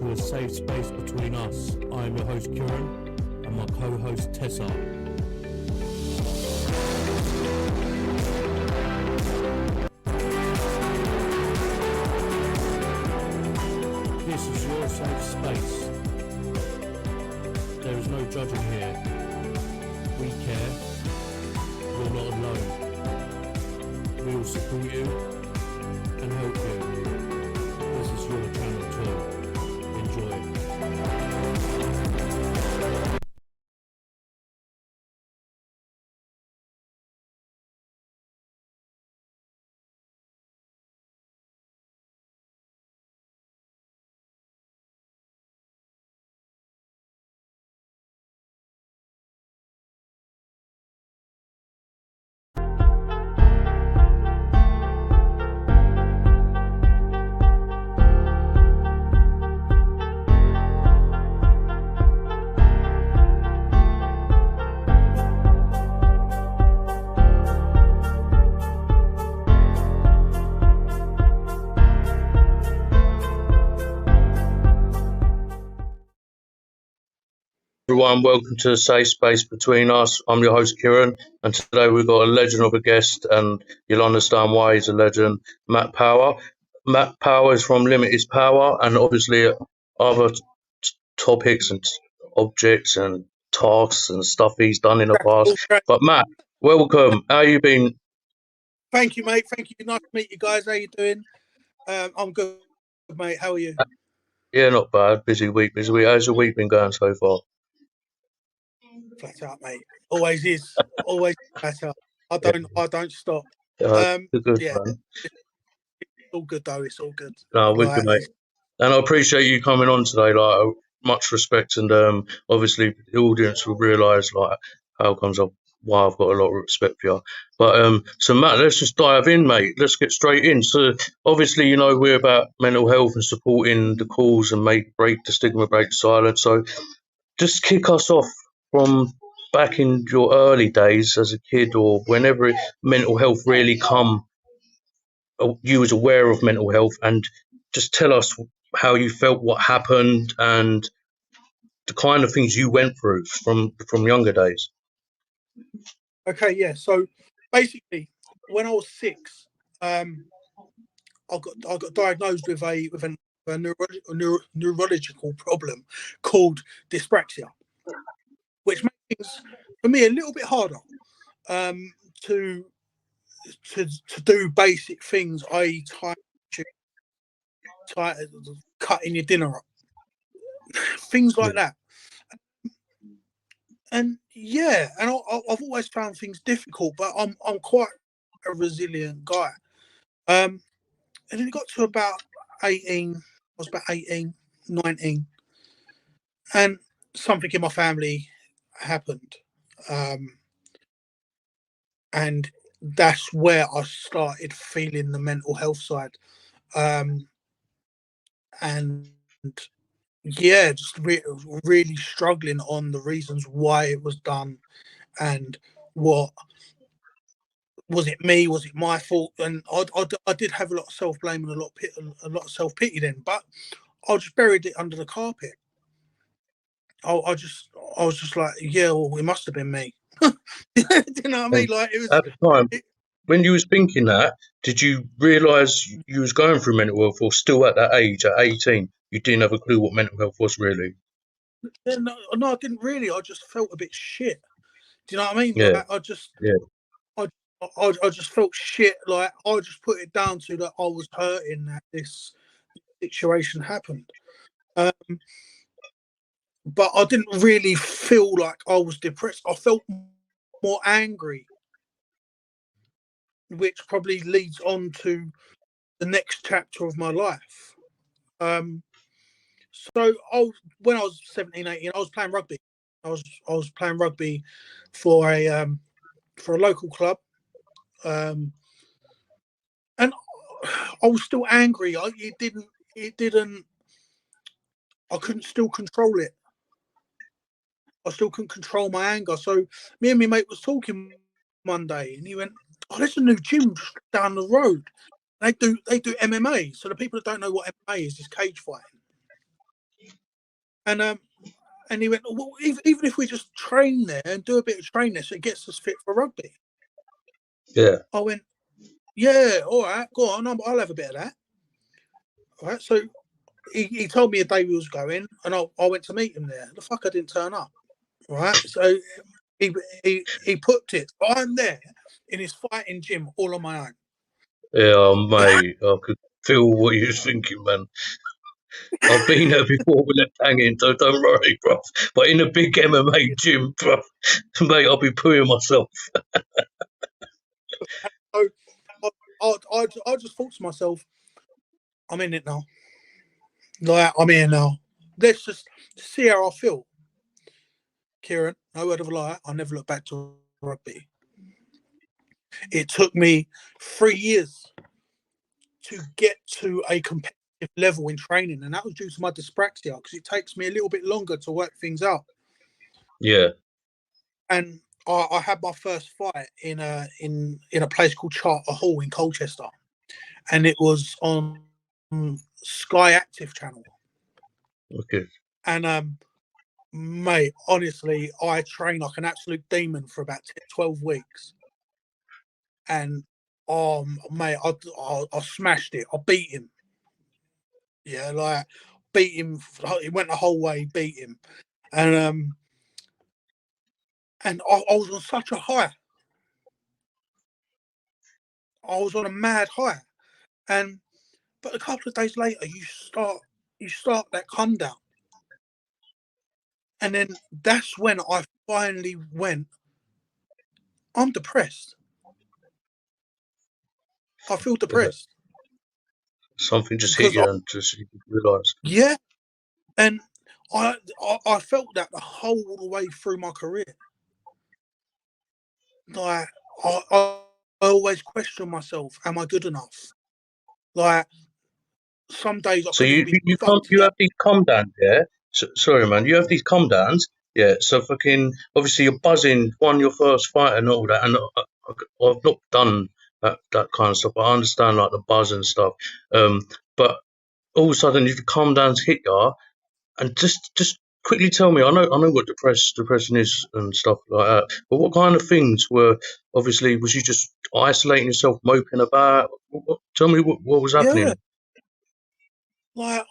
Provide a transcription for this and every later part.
to a safe space between us. I am your host Kieran and my co-host Tessa. This is your safe space. There is no judging here. We care. You're not alone. We will support you and help you. This is your channel too. Enjoy. Everyone, welcome to the Safe Space Between Us. I'm your host Kieran, and today we've got a legend of a guest, and you'll understand why he's a legend, Matt Power. Matt Power is from Limitless Power, and obviously other topics and objects and tasks and stuff he's done in the past. But Matt, welcome. How you been? Thank you, mate. Thank you. Nice to meet you guys. How you doing? I'm good, mate. How are you? Yeah, not bad. Busy week. How's your week been going so far? Flat out, mate. Always is. Always flat out. I don't stop. Good, yeah. man. It's all good though. It's all good. No, we're good, mate. And I appreciate you coming on today. Like, much respect, and obviously the audience will realise like why I've got a lot of respect for you. But so Matt, let's just dive in, mate. Let's get straight in. So obviously, you know, we're about mental health and supporting the cause and break the stigma, break the silence. So just kick us off from back in your early days as a kid, or whenever mental health really you was aware of mental health, and just tell us how you felt, what happened, and the kind of things you went through from younger days. Okay, yeah. So basically, when I was 6, I got diagnosed with a neurological problem called dyspraxia, which makes things for me a little bit harder to do basic things, i.e. cutting your dinner up, things like that. And yeah, and I've always found things difficult, but I'm quite a resilient guy. And then it got to about 18. I was about 18, 19, and something in my family happened, and that's where I started feeling the mental health side, and yeah, just really struggling on the reasons why it was done, and what was it me? Was it my fault? And I did have a lot of self-blame and a lot of self-pity then, but I just buried it under the carpet. I was just like, yeah, well, it must have been me. Do you know what I mean? Like, it was at the time. When you was thinking that, did you realise you was going through mental health, or still at that age, at 18, you didn't have a clue what mental health was really? No, I didn't really. I just felt a bit shit. Do you know what I mean? Yeah. Like, I just felt shit. Like, I just put it down to that I was hurting that this situation happened. But I didn't really feel like I was depressed. I felt more angry, which probably leads on to the next chapter of my life. So when I was 17, 18, I was playing rugby. I was playing rugby for a local club, and I was still angry. I couldn't still control it. I still couldn't control my anger. So me and my mate was talking one day, and he went, "Oh, there's a new gym down the road. They do MMA." So the people that don't know what MMA is cage fighting. And he went, well, even if we just train there and do a bit of training there, so it gets us fit for rugby. Yeah. I went, yeah, all right, go on, I'll have a bit of that. All right, so he told me a day we was going, and I went to meet him there. The fucker didn't turn up. Right, so he put it. I'm there in his fighting gym all on my own. Yeah, mate, I could feel what you was thinking, man. I've been there before with that banging, so don't worry, bro. But in a big MMA gym, bro, mate, I'll be pooing myself. So I just thought to myself, I'm in it now. Like, I'm here now. Let's just see how I feel. Kieran, no word of a lie, I never looked back to rugby. It took me 3 years to get to a competitive level in training, and that was due to my dyspraxia, because it takes me a little bit longer to work things out. Yeah. And I had my first fight in a place called Charter Hall in Colchester, and it was on Sky Active channel. Okay. And mate, honestly, I trained like an absolute demon for about 12 weeks, and mate, I smashed it. I beat him. Yeah, like beat him. It went the whole way. Beat him, and I was on such a high. I was on a mad high, but a couple of days later, you start that come down, and then that's when I finally went, I'm depressed. I feel depressed. Something just hit Because you and just you realise. yeah, and I felt that the whole way through my career. Like I always question myself, am I good enough? Like some days I So could even be fucked to you the have these come downs, yeah? So, sorry, man. You have these come downs, yeah. So fucking obviously you're buzzing, won your first fight and all that, and I've not done that kind of stuff. I understand like the buzz and stuff, but all of a sudden if the come downs hit you, and just quickly tell me. I know what depression is and stuff like that. But what kind of things were obviously was you just isolating yourself, moping about? Tell me what was yeah. happening. Like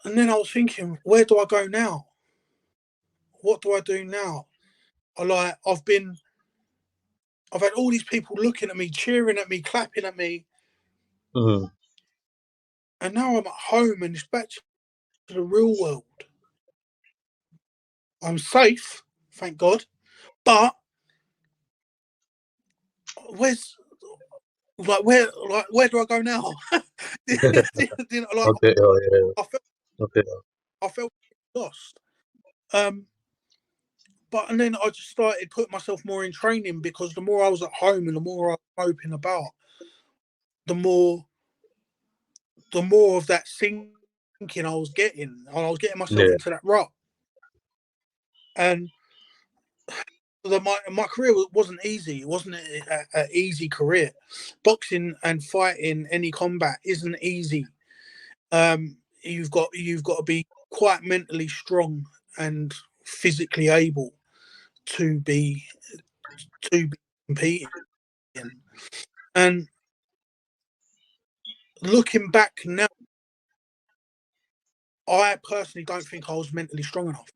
and then I was thinking, where do I go now? What do I do now? I've had all these people looking at me, cheering at me, clapping at me, Mm-hmm. and now I'm at home and it's back to the real world. I'm safe, thank God, but where do I go now? Okay, oh, yeah, I felt okay. I felt lost. But and then I just started putting myself more in training, because the more I was at home and the more I was moping about, the more of that sinking I was getting. I was getting myself Yeah, into that rut. And my career wasn't easy. It wasn't an easy career. Boxing and fighting any combat isn't easy. You've got to be quite mentally strong and physically able to be competing. And looking back now, I personally don't think I was mentally strong enough.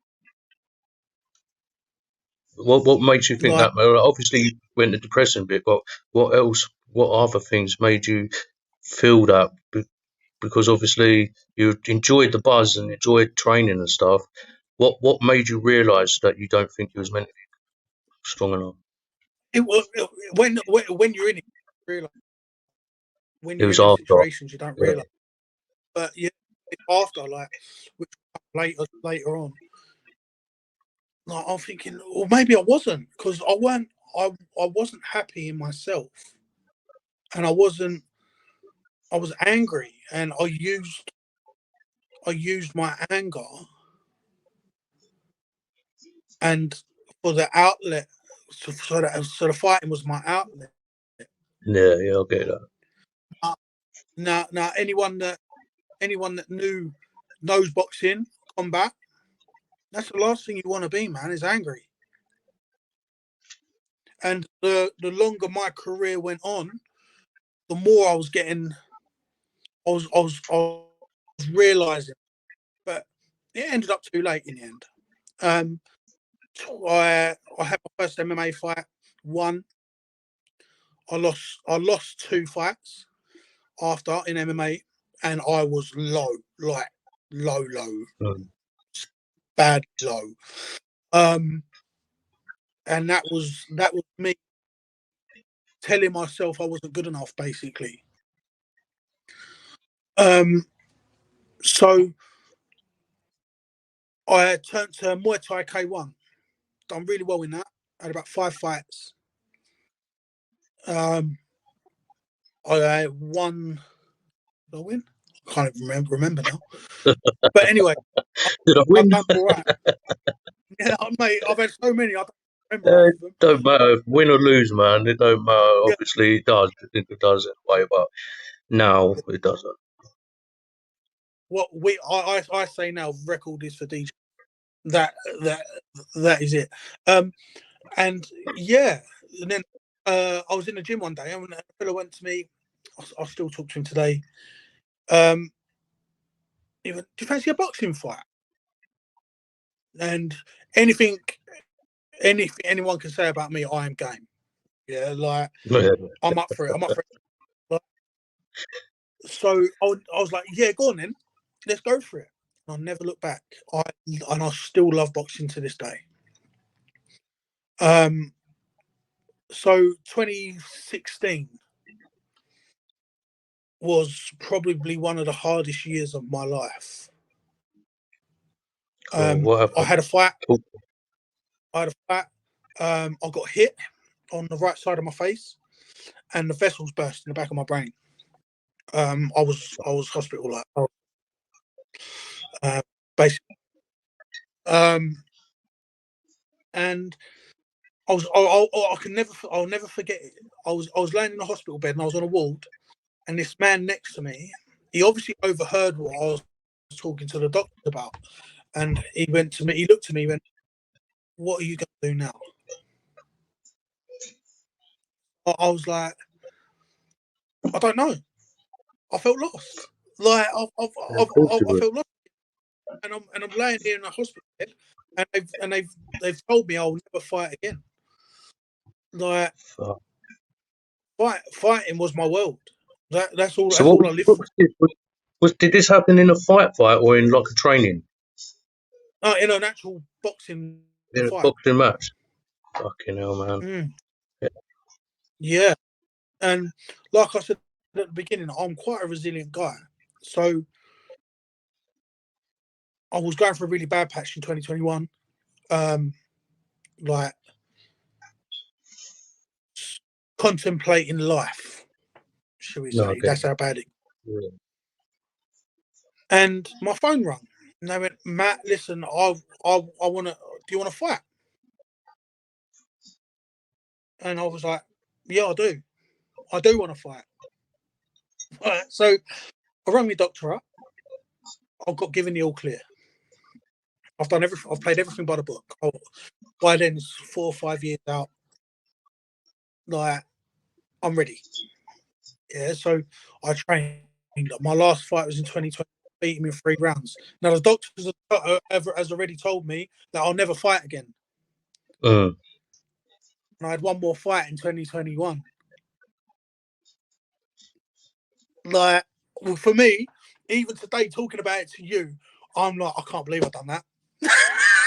what makes you think Like, that? Well, obviously you went the depressing bit, but what else? What other things made you feel that? Because obviously you enjoyed the buzz and enjoyed training and stuff. What made you realise that you don't think you was mentally strong enough? it was when you're in it, you realize. When It you're was in them after. situations, you don't Yeah. realize. But yeah, after, like, which later on, like, I'm thinking, or maybe I wasn't, because I wasn't happy in myself, and I was angry, and I used my anger and for the outlet, so the fighting was my outlet. Yeah, yeah, I get that. Now anyone that knows boxing combat, that's the last thing you want to be, man, is angry. And the longer my career went on, the more I was getting, I was realizing, but it ended up too late in the end. I had my first MMA fight, won. I lost 2 fights after in MMA, and I was low, bad low. And that was me telling myself I wasn't good enough, basically. So I turned to Muay Thai K1. Done really well in that. I had about 5 fights. I won. Did I win? I can't even remember now. But anyway, Did I win? I've done all right. Yeah, mate, I've had so many. I don't remember half of them. Don't matter, win or lose, man. It don't matter. Yeah. Obviously, it does. It does in a way, but now it doesn't. What I say now, record is for DJ. That is it. And yeah, and then I was in the gym one day, and a fellow went to me. I still talk to him today. He went, "Do you fancy a boxing fight?" And anything anyone can say about me, I am game. Yeah, like I'm up for it. I'm up for it. So I was like, "Yeah, go on then, let's go for it." And I never look back. I still love boxing to this day. So 2016 was probably one of the hardest years of my life. What happened? I had a fight. I got hit on the right side of my face, and the vessels burst in the back of my brain. I was hospitalized. Basically, and I'll never forget it. I was laying in a hospital bed, and I was on a ward, and this man next to me, he obviously overheard what I was talking to the doctor about, and he went to me. He looked at me, and went, "What are you going to do now?" I was like, "I don't know." I felt lost. Like I felt lost, and I'm laying here in a hospital bed, and they've told me I'll never fight again. Like fighting was my world. That's all. So That's all I live for. did this happen in a fight or in like a training? In an actual boxing In a fight. boxing match? Fucking hell, man. Yeah, and like I said at the beginning, I'm quite a resilient guy. So I was going for a really bad patch in 2021. Like contemplating life, shall we say? No, okay. That's how bad it. Yeah. And my phone rang, and they went, "Matt, listen, I want to. Do you want to fight?" And I was like, "Yeah, I do. I do want to fight." Right, so I rang my doctor up. I got given the all clear. I've done everything. I've played everything by the book. By then, it's 4 or 5 years out. Like, I'm ready. Yeah, so I trained. My last fight was in 2020. Beat him in 3 rounds. Now the doctors has already told me that I'll never fight again. And I had one more fight in 2021. Like, well, for me, even today, talking about it to you, I'm like, I can't believe I've done that.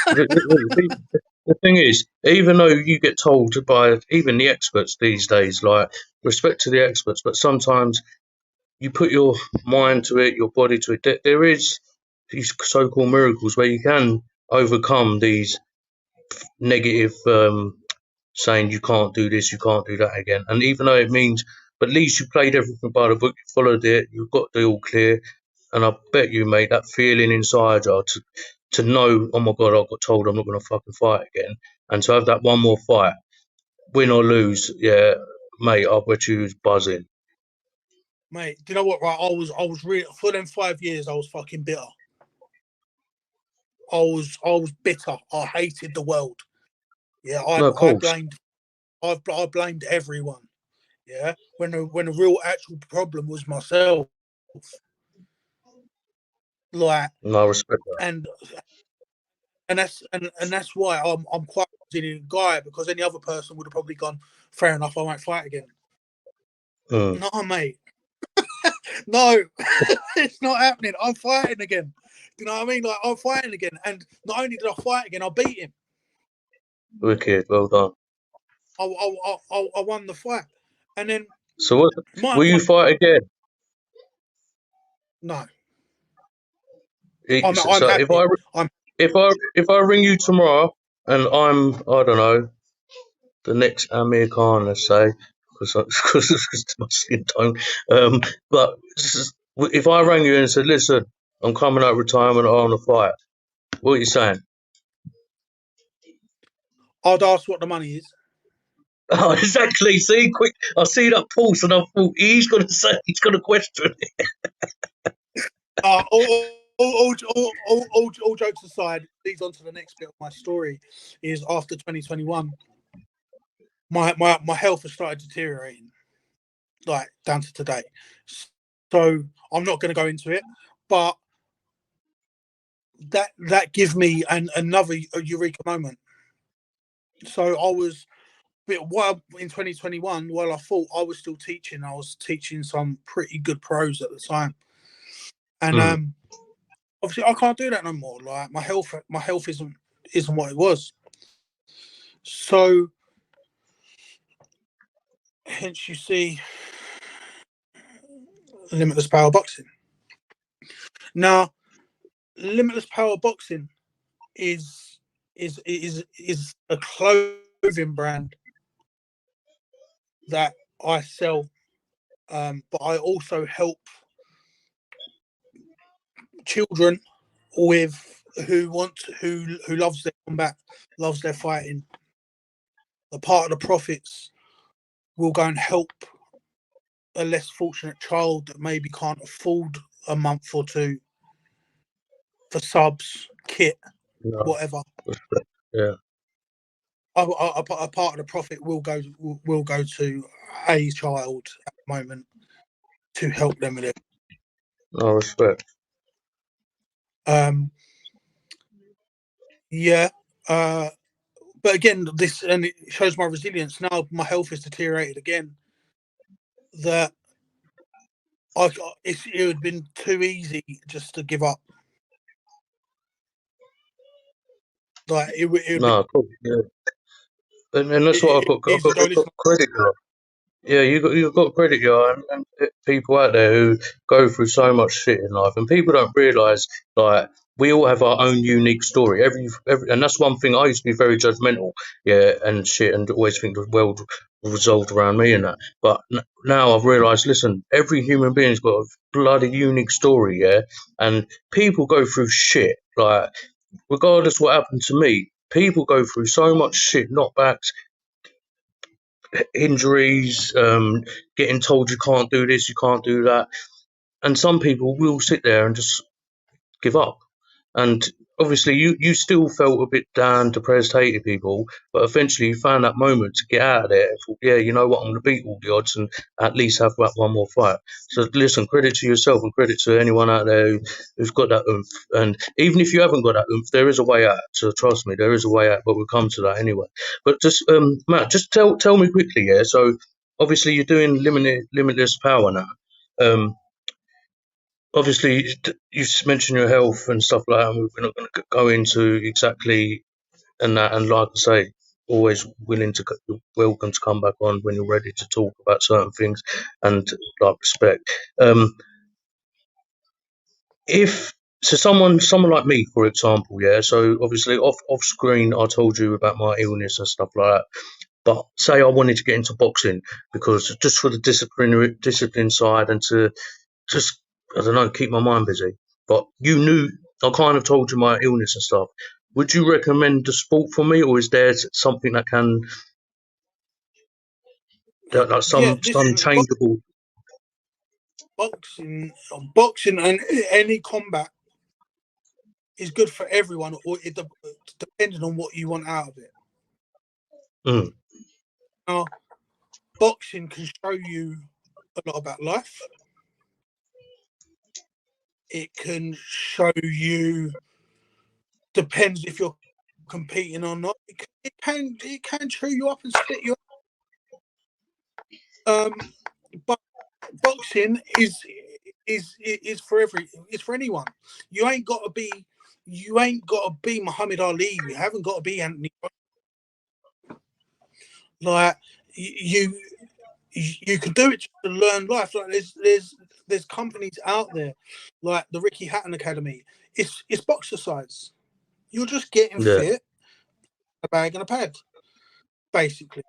The thing is, even though you get told by even the experts these days, like respect to the experts, but sometimes you put your mind to it, your body to it. There is these so-called miracles where you can overcome these negative saying you can't do this, you can't do that again. And even though it means, but at least you played everything by the book, you followed it, you've got the all clear. And I bet you, mate, that feeling inside you to know, oh my God, I got told I'm not going to fucking fight again. And to have that one more fight, win or lose, yeah, mate, I bet you was buzzing. Mate, do you know what? Right, I was really for them 5 years. I was fucking bitter. was bitter. I hated the world. Yeah, No, of I course. blamed everyone. Yeah, when the real actual problem was myself. Like, No, I respect and that's why I'm quite a resilient guy, because any other person would have probably gone, fair enough, I won't fight again. that. No, mate. No, it's not happening. I'm fighting again. You know what I mean? Like, I'm fighting again, and not only did I fight again, I beat him. Wicked, well done. I won the fight, and then So what? my Will you fight again? no, I'm So if happy. I I'm if I ring you tomorrow and I'm I don't know the next Amir Khan, let's say, because my skin tone. But if I rang you and said, listen, I'm coming out of retirement, I want to fight. What are you saying? I'd ask what the money is. Oh, exactly. See, quick. I see that pulse, and I thought he's going to say he's going to question it. All jokes aside, leads on to the next bit of my story. Is after 2021, my health has started deteriorating, like down to today. So I'm not going to go into it, but that gives me another eureka moment. So I was while in 2021, while I thought I was still teaching, I was teaching some pretty good pros at the time, and Mm. obviously I can't do that no more. Like, my health isn't what it was. So hence you see limitless power boxing. Now, limitless power boxing is a clothing brand that I sell, but I also help children with who loves their combat, loves their fighting. The part of the profits will go and help a less fortunate child that maybe can't afford a month or two for subs, kit, No, whatever. respect. Yeah, A part of the profit will go to a child at the moment to help them with it. no respect. Yeah. But again, this, and it shows my resilience. Now my health has deteriorated again. That it would have been too easy just to give up. Like, it would be No, cool. Yeah, and that's what easy to go, I've got listen. credit for. Yeah, you've got credit, yeah, and people out there who go through so much shit in life, and people don't realise, like, we all have our own unique story. And that's one thing. I used to be very judgmental, yeah, and shit, and always think the world resolved around me and that. But now I've realised, listen, every human being's got a bloody unique story, yeah, and people go through shit, like, regardless what happened to me. People go through so much shit, knockbacks, injuries, getting told you can't do this, you can't do that. And some people will sit there and just give up. And obviously, you still felt a bit down, depressed, hated people, but eventually you found that moment to get out of there and thought, yeah, you know what, I'm going to beat all the odds and at least have that one more fight. So listen, credit to yourself and credit to anyone out there who's got that oomph. And even if you haven't got that oomph, there is a way out. So trust me, there is a way out, but we'll come to that anyway. But just, Matt, just tell me quickly, yeah? So obviously you're doing limitless power now. Obviously, you mentioned your health and stuff like that, and we're not going to go into exactly and that. And like I say, always willing to, welcome to come back on when you're ready to talk about certain things and like respect. Um, if so, someone like me, for example, yeah. So obviously, off screen, I told you about my illness and stuff like that. But say I wanted to get into boxing because just for the discipline side and to just, I don't know, keep my mind busy. But you knew, I kind of told you my illness and stuff. Would you recommend the sport for me, or is there something that can, like Yeah, some listen, changeable? boxing and any combat is good for everyone, or it depending on what you want out of it. Mm. Now, boxing can show you a lot about life. It can show you, depends if you're competing or not. It can chew you up and spit you up. But boxing is for anyone. You ain't got to be Muhammad Ali. You haven't got to be Anthony. Like you can do it just to learn life. Like there's companies out there like the Ricky Hatton Academy. It's boxercise. You're just getting fit, a bag and a pad, basically.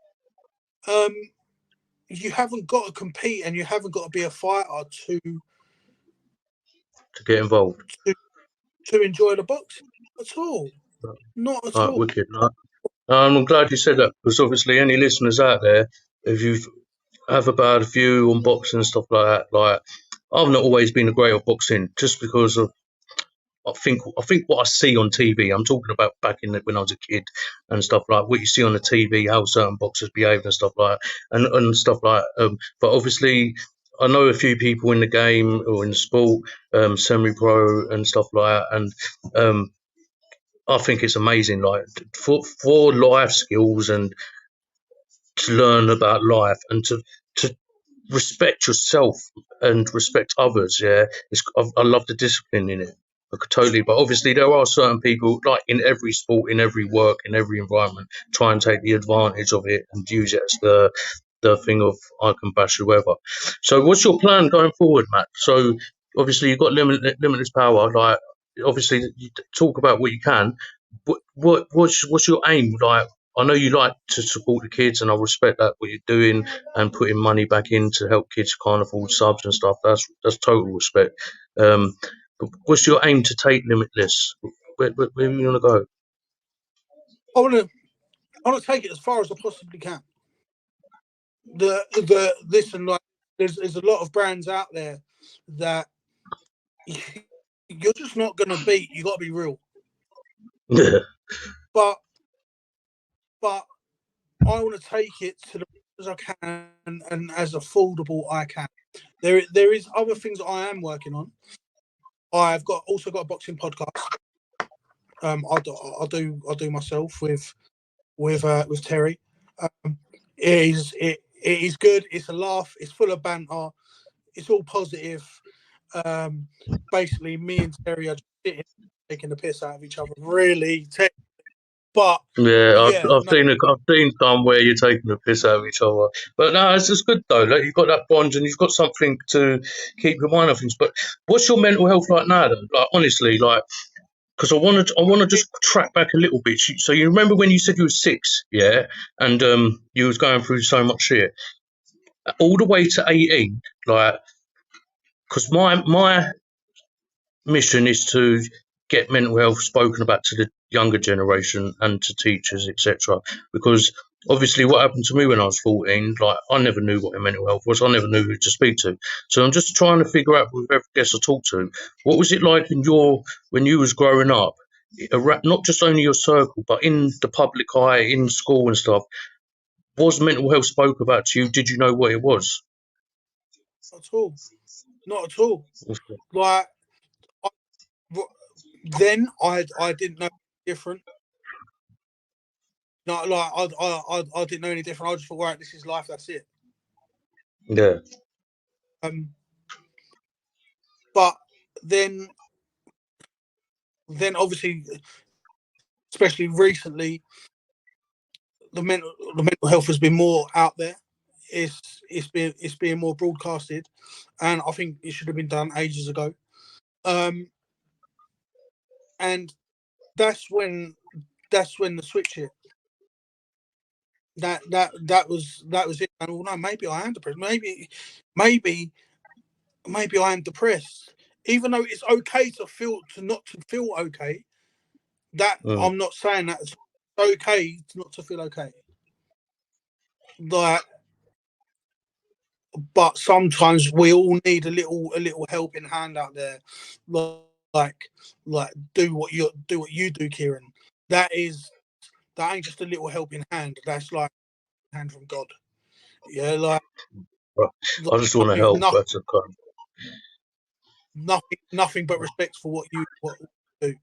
You haven't got to compete and you haven't got to be a fighter to get involved, to enjoy the boxing at all. Not at all. Wicked. I'm glad you said that, because obviously any listeners out there, if you have a bad view on boxing and stuff like that, like I've not always been a great at boxing, just because of I think what I see on TV. I'm talking about back when I was a kid and stuff, like what you see on the TV, how certain boxers behave and stuff like that, and stuff like. But obviously, I know a few people in the game or in the sport, semi-pro and stuff like that, and I think it's amazing, like for life skills and to learn about life and to respect yourself and respect others. Yeah, I love the discipline in it. I could totally, but obviously there are certain people, like in every sport, in every work, in every environment, try and take the advantage of it and use it as the thing of I can bash whoever. So what's your plan going forward, Matt? So obviously you've got limitless power. Like obviously you talk about what you can. What's your aim? Like I know you like to support the kids, and I respect that what you're doing and putting money back in to help kids who can't afford subs and stuff. That's total respect. But what's your aim to take limitless? Where do you want to go? I want to take it as far as I possibly can. Listen, like there's a lot of brands out there that you're just not gonna beat. You got to be real. Yeah. But I want to take it to the as I can and as affordable I can. There is other things I am working on. I've also got a boxing podcast. I'll do myself with Terry. It is good. It's a laugh. It's full of banter. It's all positive. Basically, me and Terry are just sitting, taking the piss out of each other. Really, but Yeah, yeah, I've seen some where you're taking the piss out of each other, but no, it's just good though. Like you've got that bond and you've got something to keep your mind off things. But what's your mental health like now? Then, like honestly, like because I want to just track back a little bit. So you remember when you said you were 6, yeah, and you was going through so much shit, all the way to 18, like because my mission is to get mental health spoken about to the younger generation and to teachers, etc. Because obviously, what happened to me when I was 14, like I never knew what mental health was. I never knew who to speak to. So I'm just trying to figure out with every guest I talk to, what was it like when you was growing up, not just only your circle, but in the public eye, in school and stuff. Was mental health spoke about to you? Did you know what it was? not at all. Not at all. Like then I didn't know different. Not like I didn't know any different. I just thought, right, this is life. That's it. Yeah. But then obviously, especially recently, the mental health has been more out there. It's being more broadcasted, and I think it should have been done ages ago. And that's when the switch hit. That was it. And well, no, maybe I am depressed. Maybe I am depressed. Even though it's okay to not to feel okay. That I'm not saying that it's okay not to feel okay. Like, but sometimes we all need a little helping hand out there. Like like do what you do, Kieran. That ain't just a little helping hand. That's like a hand from God. Yeah, like I just want to you've help. That's a kind. nothing but respect for what you do.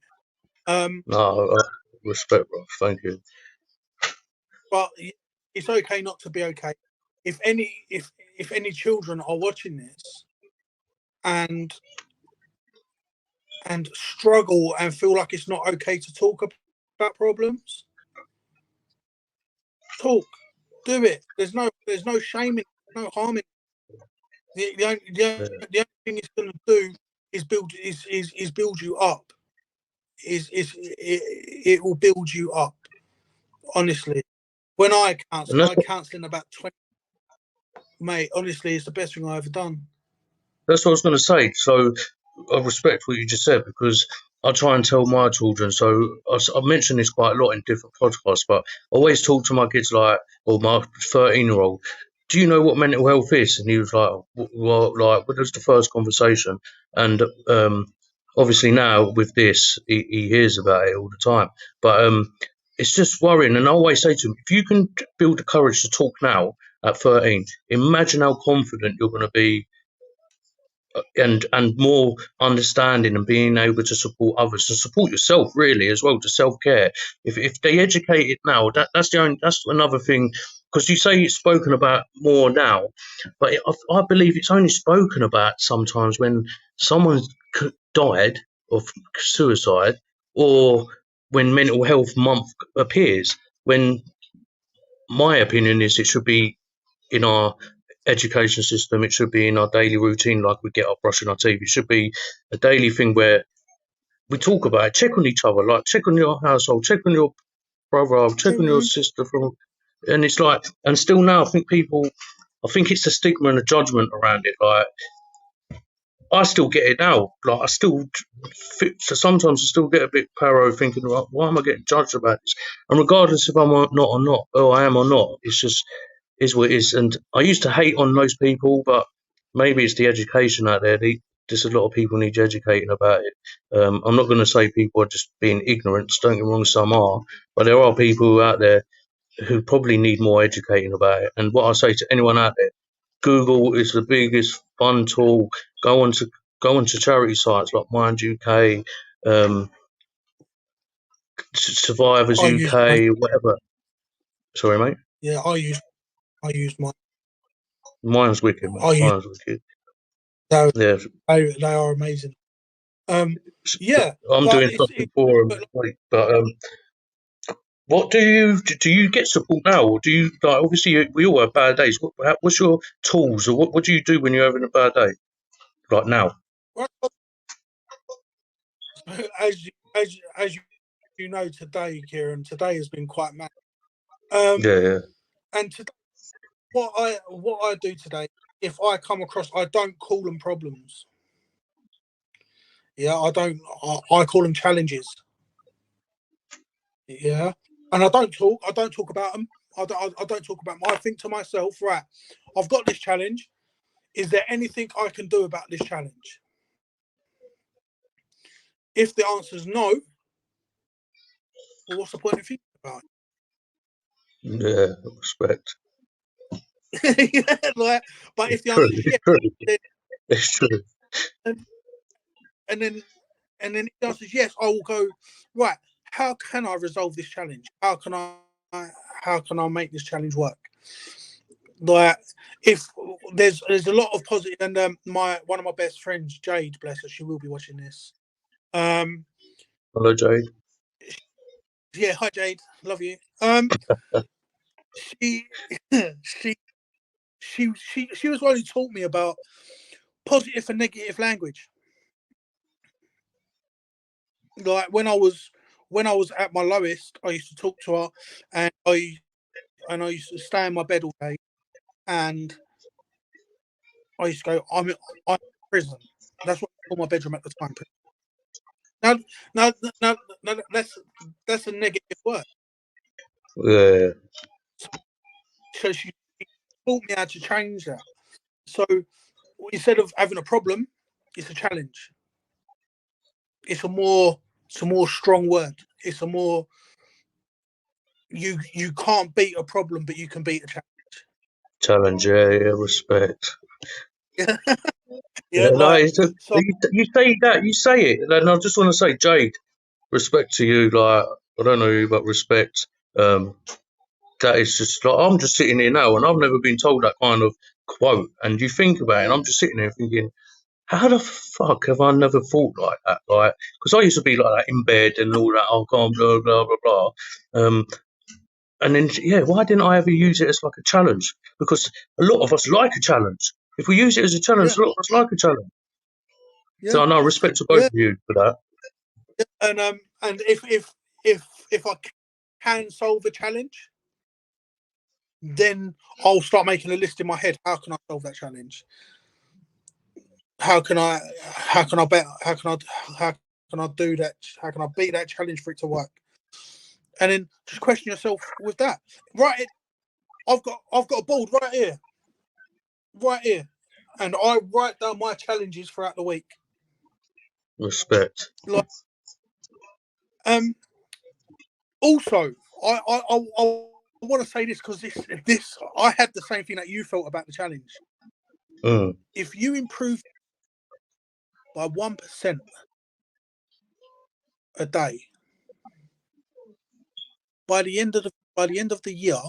No, respect, bro. Thank you. But it's okay not to be okay. If any children are watching this and struggle and feel like it's not okay to talk about problems, talk, do it. There's no shame in it, no harm in it. The only thing it's going to do is build you up. It will build you up. Honestly, when I counsel in about 20, mate. Honestly, it's the best thing I ever done. That's what I was going to say. So I respect what you just said because I try and tell my children. So I've mentioned this quite a lot in different podcasts, but I always talk to my kids like, or my 13-year-old, do you know what mental health is? And he was like, well, like, what was the first conversation? And obviously now with this, he hears about it all the time. But it's just worrying. And I always say to him, if you can build the courage to talk now at 13, imagine how confident you're going to be and more understanding and being able to support others and support yourself really as well, to self-care. If they educate it now, that's another thing, because you say it's spoken about more now, but I believe it's only spoken about sometimes when someone's died of suicide, or when mental health month appears, when my opinion is it should be in our education system, it should be in our daily routine, like we get up brushing our teeth. It should be a daily thing where we talk about it, check on each other, like check on your household, check on your brother, check on your sister. And it's like, and still now, I think it's the stigma and the judgment around it. Like, I still get it now. Like, so sometimes I still get a bit paro thinking, like, why am I getting judged about this? And regardless if I'm not or not, or I am or not, it's just, is what it is. And I used to hate on those people, but maybe it's the education out there. There's a lot of people need educating about it. I'm not going to say people are just being ignorant. Don't get me wrong, some are, but there are people out there who probably need more educating about it. And what I say to anyone out there, Google is the biggest fun tool. Go on to charity sites like Mind UK, Survivors I use mine. UK, whatever. Sorry, mate. Yeah, I use mine. Mine's wicked, mate. I use Mine's wicked. they Yeah. they are amazing. Yeah, I'm like doing something for them this week, but what do you get support now, or do you, like, obviously we all have bad days? What's your tools, or what do you do when you're having a bad day, like now? as you know, today, Kieran, today has been quite mad. Yeah, And today, what I do today, if I come across, I don't call them problems. Yeah, I don't. I call them challenges. Yeah, and I don't talk about them. I don't talk about them. I think to myself, right, I've got this challenge. Is there anything I can do about this challenge? If the answer is no, well, what's the point of thinking about yeah, respect. it? Yeah, like, but if It's the true. answer is It's yes, true. then, It's true. and then if the answer is yes, I will go, right, how can I resolve this challenge? How can I make this challenge work? Like, if there's a lot of positive, and one of my best friends, Jade, bless her, she will be watching this. Hello, Jade. Yeah, hi Jade, love you. She she was one who taught me about positive and negative language. Like, when I was at my lowest, I used to talk to her, and I used to stay in my bed all day, and I used to go, I'm in prison. That's what I called my bedroom at the time. Now, now, now, now that's a negative word. Yeah, So she taught me how to change that. So instead of having a problem, it's a challenge. it's a more strong word. It's a more you can't beat a problem, but you can beat a Challenge, yeah, respect. challenge. Yeah, Yeah, no, like so. you say that, you say it, and I just want to say, Jade, respect to you. Like, I don't know you, but respect. That is just like I'm just sitting here now, and I've never been told that kind of quote. And you think about it, and I'm just sitting there thinking, how the fuck have I never thought like that? Like, because I used to be like that in bed and all that. Oh, God, blah blah blah blah. And then yeah, why didn't I ever use it as like a challenge? Because a lot of us like a challenge. If we use it as a challenge, Yeah, a lot of us like a challenge. yeah, So I know respect to both yeah. of you for that. And if I can solve a challenge, then I'll start making a list in my head. How can I solve that challenge? How can I bet? How can I do that? How can I beat that challenge for it to work? And then just question yourself with that. Right, I've got a board right here, and I write down my challenges throughout the week. Respect. Like, also, I want to say this because this I had the same thing that you felt about the challenge. Mm. If you improve by 1% a day, by the end of the year,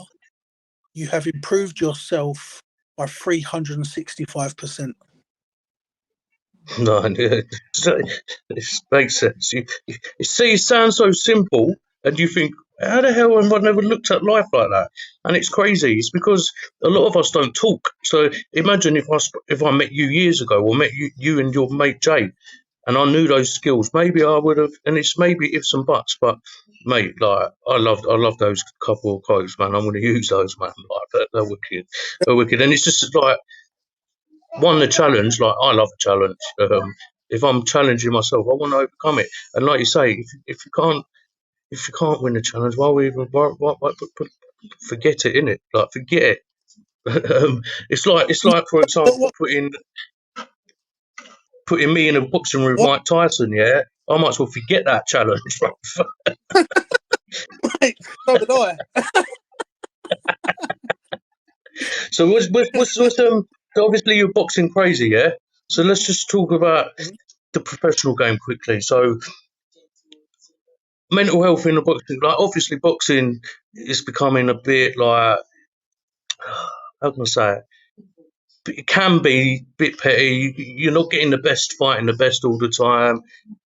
you have improved yourself by 365%. No, yeah, it makes sense. You see, it sounds so simple, and you think, how the hell have I never looked at life like that? And it's crazy. It's because a lot of us don't talk. So imagine if I met you years ago, or met you and your mate Jay, and I knew those skills, maybe I would have. And it's maybe ifs and buts, but mate, like I love those couple of quotes, man. I'm going to use those, man. Like they're wicked, they're wicked, and it's just like won the challenge. Like I love a challenge. If I'm challenging myself, I want to overcome it. And like you say, if you can't win the challenge, why forget it, innit? Like forget it. It's like for example, What? putting me in a boxing ring with What? Mike Tyson. Yeah, I might as well forget that challenge. So did I. So so obviously you're boxing crazy, yeah. So let's just talk about the professional game quickly. So mental health in the boxing, like obviously boxing is becoming a bit like, how can I say it? It can be a bit petty. You're not getting the best fighting the best all the time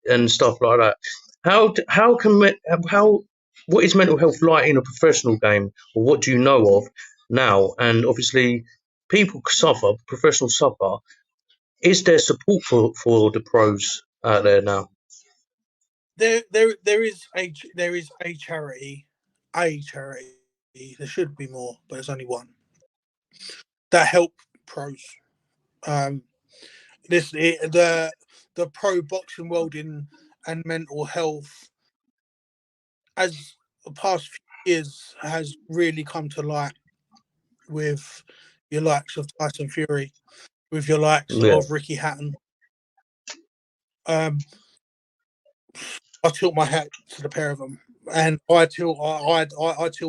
and stuff like that. How can how what is mental health like in a professional game, or what do you know of now? And obviously, people suffer, professionals suffer. Is there support for the pros out there now? There is a charity, there should be more, but there's only one that help pros. Um, the pro boxing world and mental health, as the past few years, has really come to light with your likes of Tyson Fury, with your likes Yeah, of Ricky Hatton. I tilt my hat to the pair of them, and I tilt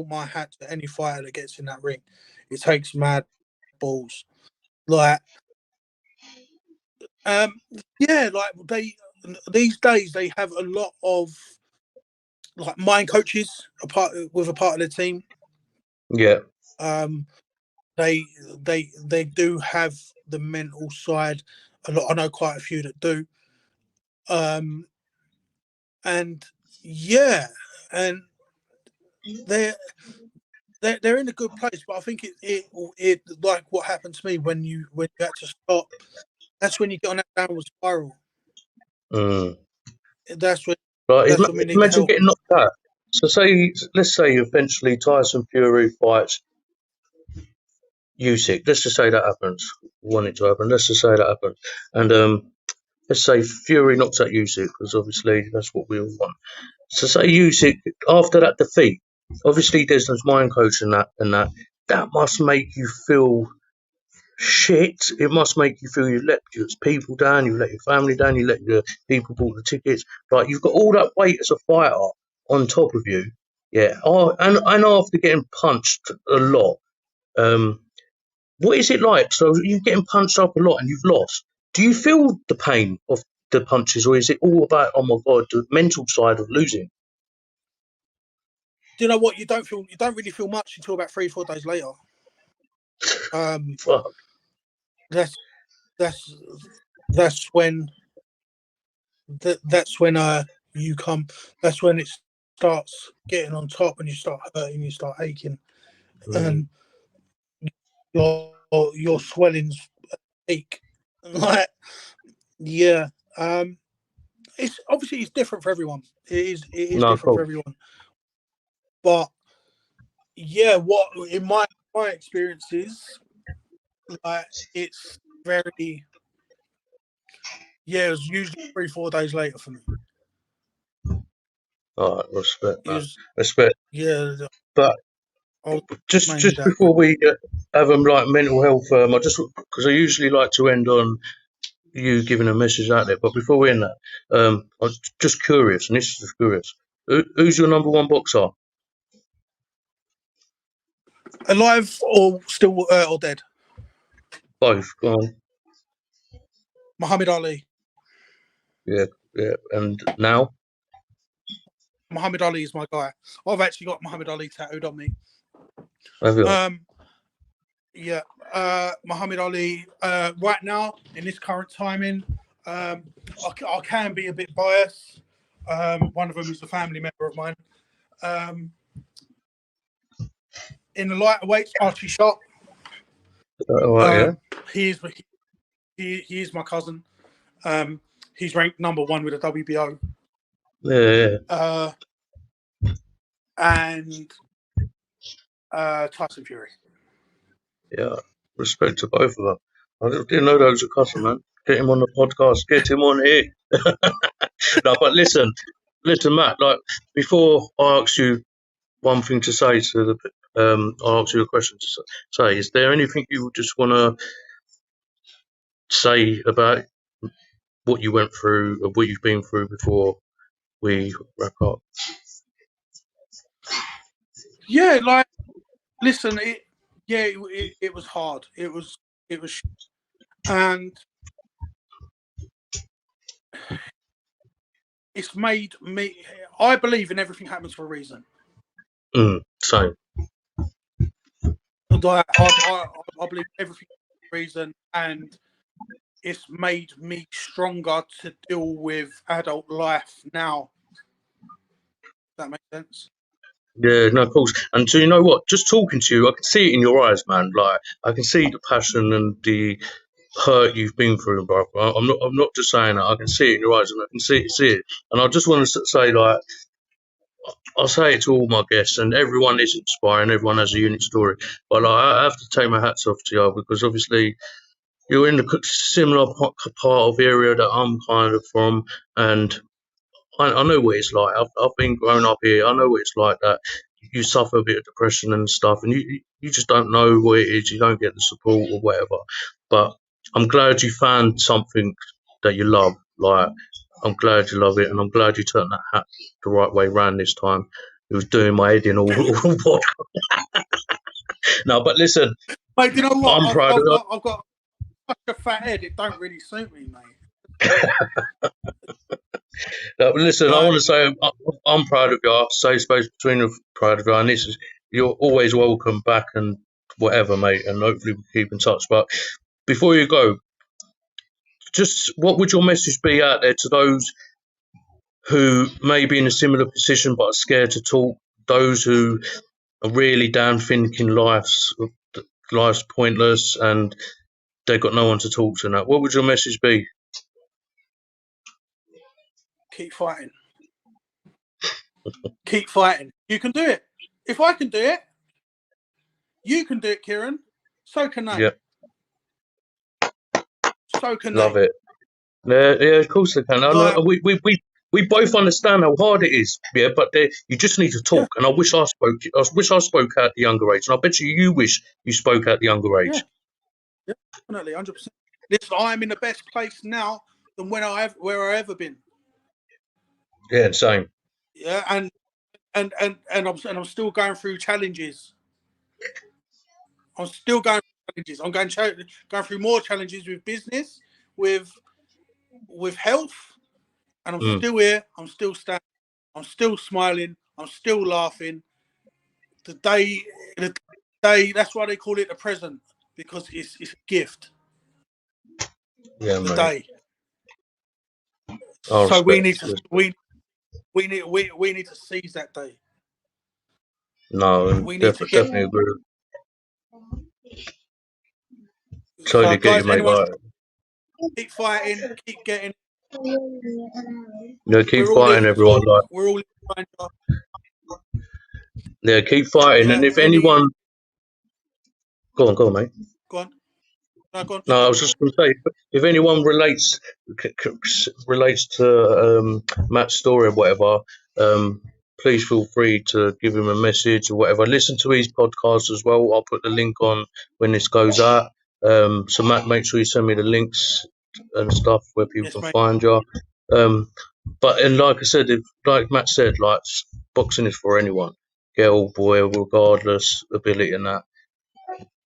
my hat to any fighter that gets in that ring. It takes mad balls. Like, yeah, like these days they have a lot of like mind coaches a part of the team. yeah, Um, they do have the mental side. A lot. I know quite a few that do. And yeah, and they're they're in a good place. But I think it like what happened to me when you had to stop. That's when you get on that downward spiral. mm. That's when Like we need the imagine help. getting knocked out. So let's say eventually Tyson Fury fights Usyk. Let's just say that happens. Want it to happen. Let's just say that happens. And let's say Fury knocks out Usyk, because obviously that's what we all want. So say Usyk after that defeat, obviously there's mind coach and that that must make you feel shit, it must make you feel you let your people down, you let your family down, you let the people bought the tickets. Like you've got all that weight as a fighter on top of you. Yeah. Oh, and after getting punched a lot, what is it like? So you're getting punched up a lot and you've lost. Do you feel the pain of the punches, or is it all about, oh my god, the mental side of losing? Do you know what? You don't really feel much until about 3-4 days later. Fuck. That's when you come. That's when it starts getting on top, and you start hurting, you start aching, and your swelling's peak. Like, yeah. It's obviously it's different for everyone. It is No, different for cool. everyone. But yeah, what in my experiences, like it's very it was usually 3-4 days later for me. All right, respect It that. was Respect. But just mainly that. before we have them like mental health, I just because I usually like to end on you giving a message out there. But before we end that, I was just curious, and this is just curious. Who's your number one boxer? Alive or still or dead? Both. Go on. Muhammad Ali. Yeah, yeah. And now? Muhammad Ali is my guy. I've actually got Muhammad Ali tattooed on me. Have you? Yeah. Muhammad Ali. Right now, in this current timing, I can be a bit biased. One of them is a family member of mine. In the lighter weights, Archie Sharp. All right, He is my cousin. He's ranked number 1 with the WBO. Yeah. And Tyson Fury. Yeah. Respect to both of them. I didn't know that was a cousin, man. Get him on the podcast. Get him on here. No, but listen, Matt. Like before, I ask you one thing to say to the. I'll ask you a question to say. Is there anything you just want to say about what you went through or what you've been through before we wrap up? Yeah, like listen, it was hard. It was and it's made me. I believe in everything happens for a reason. Same. I believe everything for a reason, and it's made me stronger to deal with adult life now. Does that make sense? Yeah, no, of course. And so you know what? Just talking to you, I can see it in your eyes, man. Like I can see the passion and the hurt you've been through, bro. I'm not just saying that. I can see it in your eyes, and I can see it. And I just want to say, like, I say it to all my guests, and everyone is inspiring. Everyone has a unique story, but like, I have to take my hats off to you because obviously you're in the similar part of the area that I'm kind of from, and I know what it's like. I've been grown up here. I know what it's like that you suffer a bit of depression and stuff, and you just don't know what it is. You don't get the support or whatever. But I'm glad you found something that you love. Like I'm glad you love it, and I'm glad you turned that hat the right way round this time. It was doing my head in all. No, but listen, Mate, you know what? I'm proud of you. I've got such a fat head. It don't really suit me, mate. Listen, I want to say I'm proud of you. Safe space between us, proud of you, and this is you're always welcome back and whatever, mate. And hopefully we keep in touch. But before you go, just what would your message be out there to those who may be in a similar position but are scared to talk? Those who are really down, thinking life's pointless and they've got no one to talk to now. What would your message be? Keep fighting. Keep fighting. You can do it. If I can do it, you can do it, Kieran. So can they. Yeah. So can Love they. it. Yeah, of course they can. Like, We both understand how hard it is. Yeah, but you just need to talk. And I wish I spoke. I wish I spoke at the younger age. And I bet you wish you spoke at the younger age. Yeah. Yeah, definitely, 100%. Listen, I'm in the best place now than where I've ever been. Yeah, same. Yeah, and I'm still going through challenges. I'm still going through challenges. I'm going through more challenges with business, with health, and I'm still here. I'm still standing. I'm still smiling. I'm still laughing. The day, that's why they call it the present, because it's a gift. Yeah, The mate. day. I So we respect. need to seize that day. No, We need to get. definitely agree. So Totally get you, guys, mate. anyone, Like, keep fighting, keep getting. yeah, keep We're all here fighting, to everyone. talk. Like, We're all behind you. yeah, keep fighting. Yeah. And if anyone, go on, mate. Go on. No, go on. You No, go. I was just going to say, if anyone relates to Matt's story or whatever, please feel free to give him a message or whatever. Listen to his podcast as well. I'll put the link on when this goes out. So Matt, make sure you send me the links and stuff where people Yes, can mate. find you. But and like I said, like Matt said, like boxing is for anyone, girl, boy, regardless ability and that.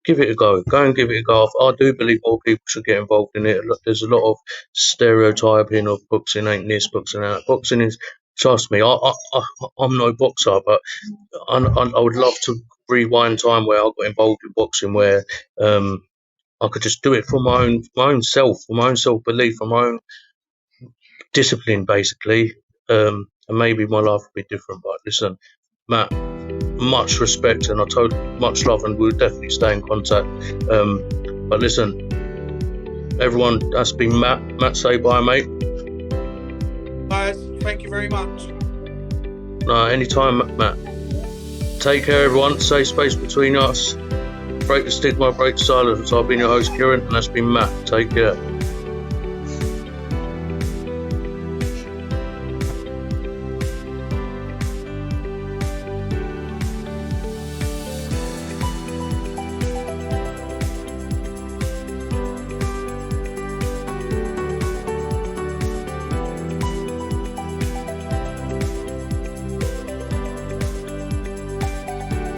Give it a go. Go and give it a go. I do believe more people should get involved in it. There's a lot of stereotyping of boxing ain't this, boxing ain't that. Boxing is, trust me, I'm no boxer, but I would love to rewind time where I got involved in boxing, where I could just do it for my own self, for my own self belief, for my own discipline, basically. And maybe my life would be different. But listen, Matt, much respect and I told much love, and we'll definitely stay in contact. But listen, everyone, that's been Matt. Matt, say bye, mate. Guys, thank you very much. No, anytime, Matt. Take care, everyone. Safe space between us. Break the stigma, break the silence. I've been your host, Kieran, and that's been Matt. Take care.